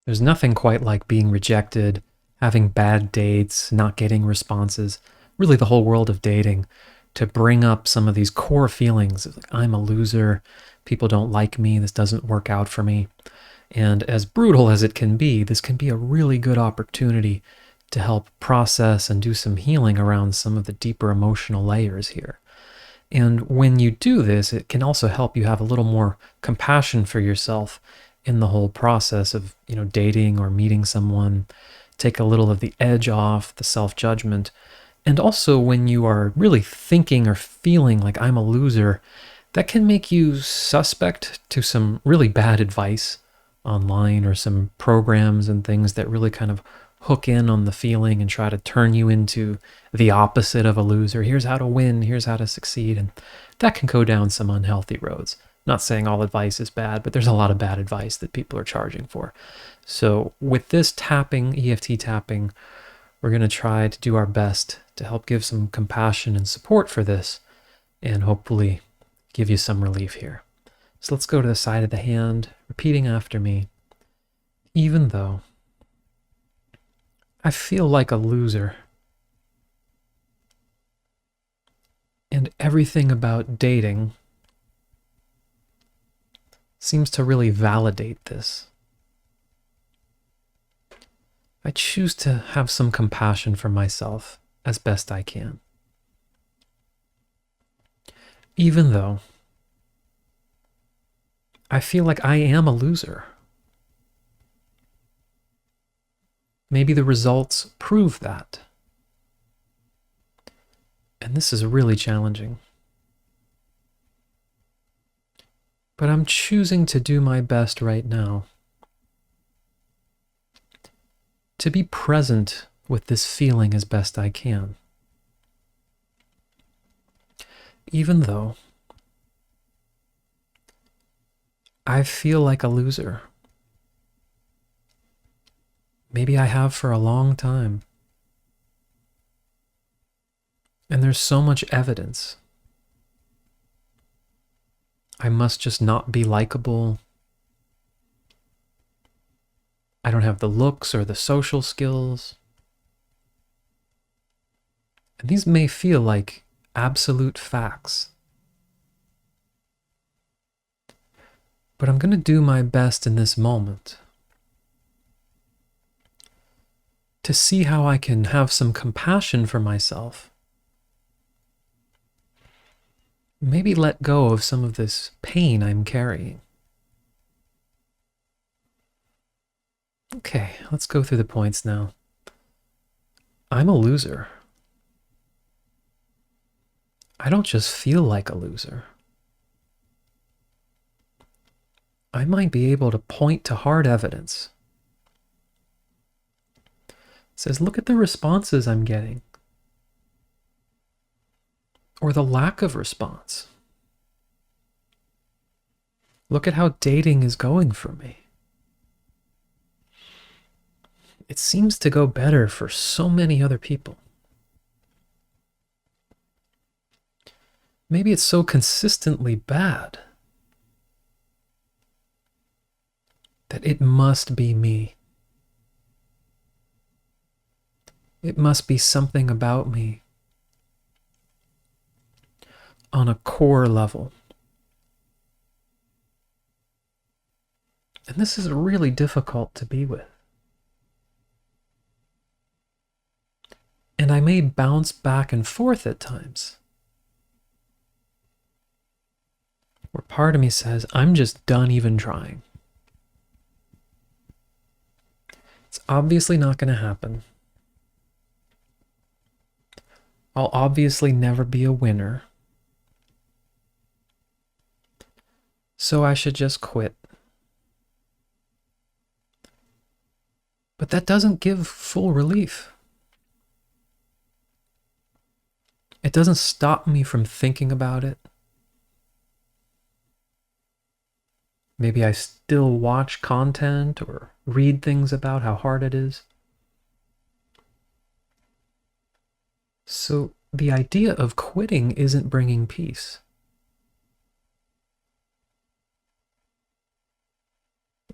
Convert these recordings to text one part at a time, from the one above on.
There's nothing quite like being rejected, having bad dates, not getting responses, really the whole world of dating, to bring up some of these core feelings of like, I'm a loser, people don't like me, this doesn't work out for me. And as brutal as it can be, this can be a really good opportunity to help process and do some healing around some of the deeper emotional layers here. And when you do this, it can also help you have a little more compassion for yourself in the whole process of, dating or meeting someone, take a little of the edge off, the self-judgment. And also when you are really thinking or feeling like I'm a loser, that can make you suspect to some really bad advice online or some programs and things that really kind of hook in on the feeling and try to turn you into the opposite of a loser. Here's how to win, here's how to succeed. And that can go down some unhealthy roads. Not saying all advice is bad, but there's a lot of bad advice that people are charging for. So with this tapping, EFT tapping, we're going to try to do our best to help give some compassion and support for this and hopefully give you some relief here. So let's go to the side of the hand, repeating after me. Even though I feel like a loser, and everything about dating seems to really validate this, I choose to have some compassion for myself as best I can. Even though I feel like I am a loser. Maybe the results prove that. And this is really challenging. But I'm choosing to do my best right now to be present with this feeling as best I can. Even though I feel like a loser. Maybe I have for a long time. And there's so much evidence. I must just not be likable. I don't have the looks or the social skills. And these may feel like absolute facts. But I'm going to do my best in this moment to see how I can have some compassion for myself. Maybe let go of some of this pain I'm carrying. Okay, let's go through the points now. I'm a loser. I don't just feel like a loser. I might be able to point to hard evidence. It says, look at the responses I'm getting. Or the lack of response. Look at how dating is going for me. It seems to go better for so many other people. Maybe it's so consistently bad that it must be me. It must be something about me on a core level. And this is really difficult to be with. And I may bounce back and forth at times, where part of me says, I'm just done even trying. It's obviously not going to happen. I'll obviously never be a winner. So I should just quit. But that doesn't give full relief. It doesn't stop me from thinking about it. Maybe I still watch content or read things about how hard it is. So the idea of quitting isn't bringing peace.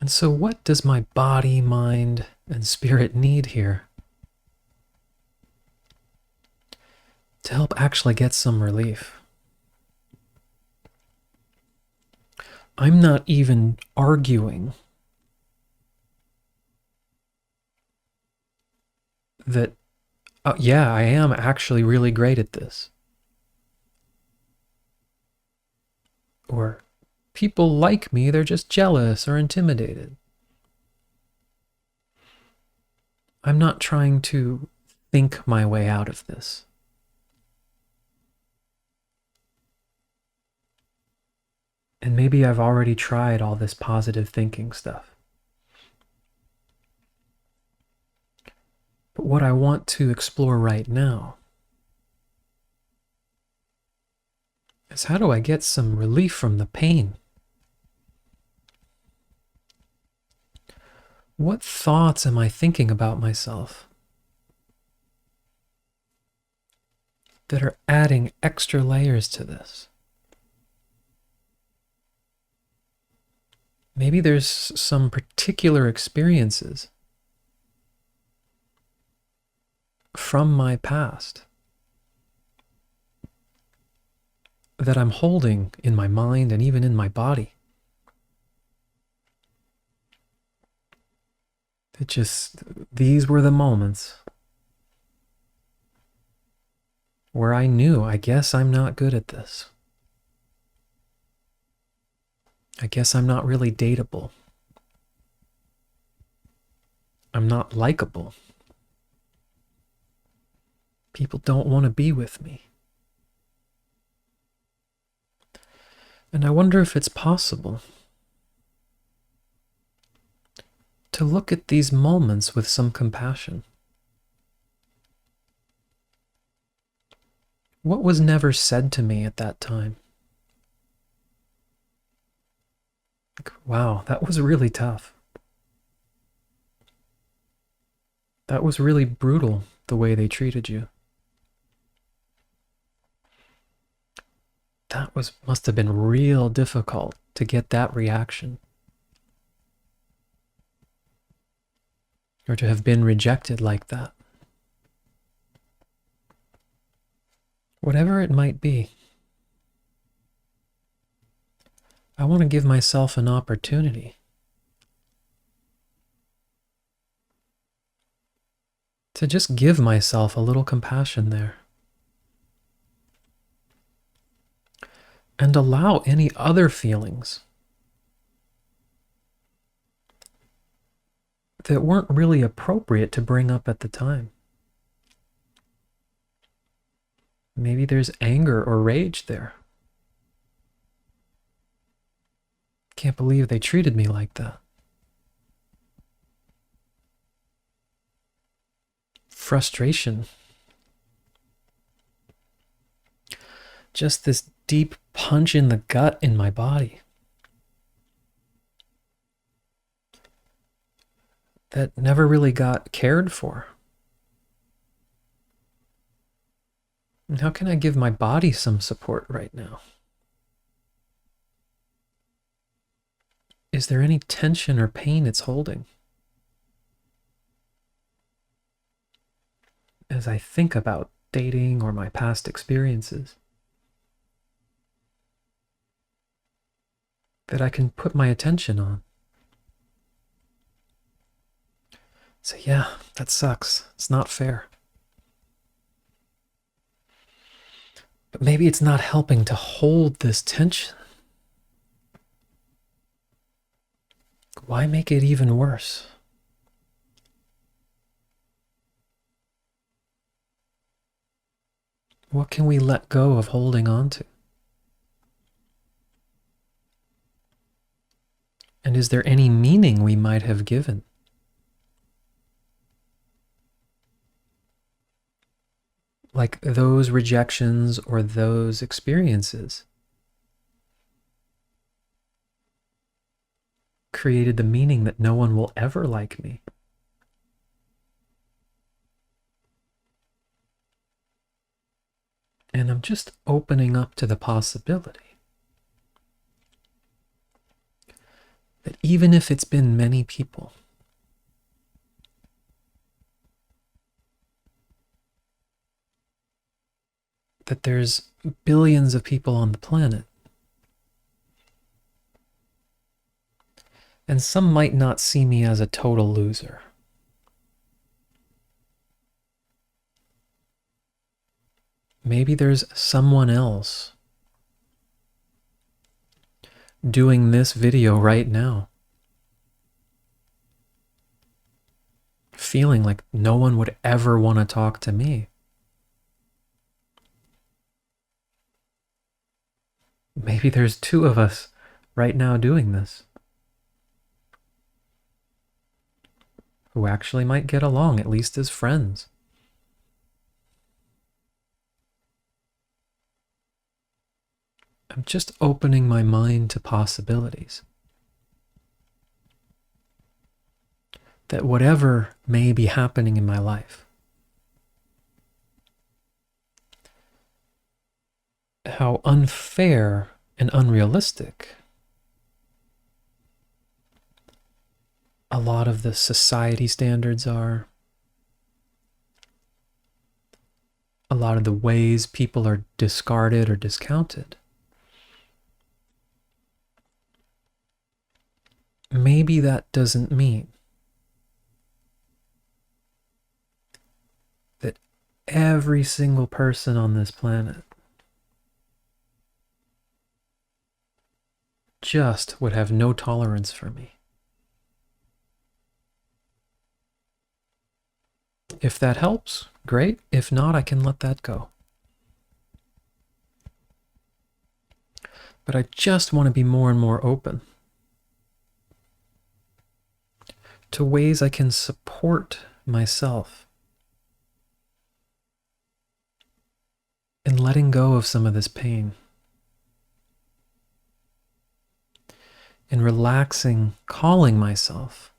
And so, what does my body, mind, and spirit need here to help actually get some relief? I'm not even arguing that, yeah, I am actually really great at this. Or people like me, they're just jealous or intimidated. I'm not trying to think my way out of this. And maybe I've already tried all this positive thinking stuff. But what I want to explore right now is, how do I get some relief from the pain? What thoughts am I thinking about myself that are adding extra layers to this? Maybe there's some particular experiences from my past that I'm holding in my mind and even in my body. These were the moments where I knew, I guess I'm not good at this. I guess I'm not really dateable. I'm not likable. People don't want to be with me. And I wonder if it's possible to look at these moments with some compassion. What was never said to me at that time? Like, wow, that was really tough. That was really brutal, the way they treated you. Must have been real difficult to get that reaction. Or to have been rejected like that. Whatever it might be, I want to give myself an opportunity to just give myself a little compassion there. And allow any other feelings that weren't really appropriate to bring up at the time. Maybe there's anger or rage there. Can't believe they treated me like that. Frustration. Just this deep punch in the gut in my body that never really got cared for. And how can I give my body some support right now? Is there any tension or pain it's holding? As I think about dating or my past experiences, that I can put my attention on. So yeah, that sucks. It's not fair. But maybe it's not helping to hold this tension. Why make it even worse? What can we let go of holding on to? And is there any meaning we might have given? Like those rejections or those experiences created the meaning that no one will ever like me. And I'm just opening up to the possibility that even if it's been many people, that there's billions of people on the planet, and some might not see me as a total loser. Maybe there's someone else doing this video right now, feeling like no one would ever want to talk to me. Maybe there's two of us right now doing this who actually might get along, at least as friends. I'm just opening my mind to possibilities. That whatever may be happening in my life, how unfair and unrealistic a lot of the society standards are, a lot of the ways people are discarded or discounted. Maybe that doesn't mean that every single person on this planet just would have no tolerance for me. If that helps, great. If not, I can let that go. But I just want to be more and more open to ways I can support myself in letting go of some of this pain, in relaxing, calling myself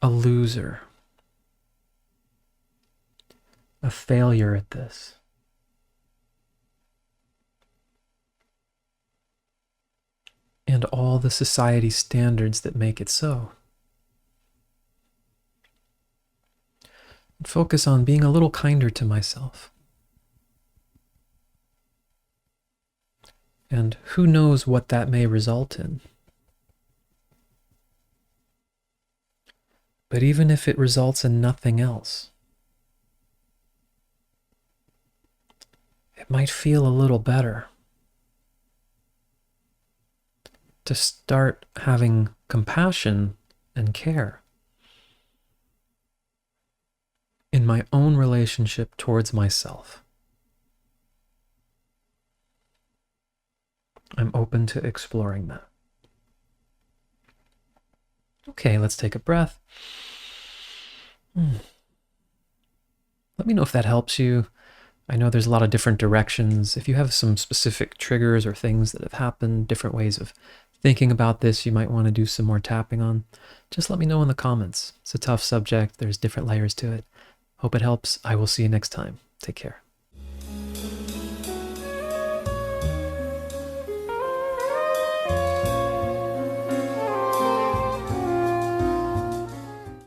a loser, a failure at this. And all the society standards that make it so. And focus on being a little kinder to myself. And who knows what that may result in. But even if it results in nothing else, it might feel a little better to start having compassion and care in my own relationship towards myself. I'm open to exploring that. Okay, let's take a breath. Let me know if that helps you. I know there's a lot of different directions. If you have some specific triggers or things that have happened, different ways of thinking about this you might want to do some more tapping on, just let me know in the comments. It's a tough subject. There's different layers to it. Hope it helps. I will see you next time. Take care.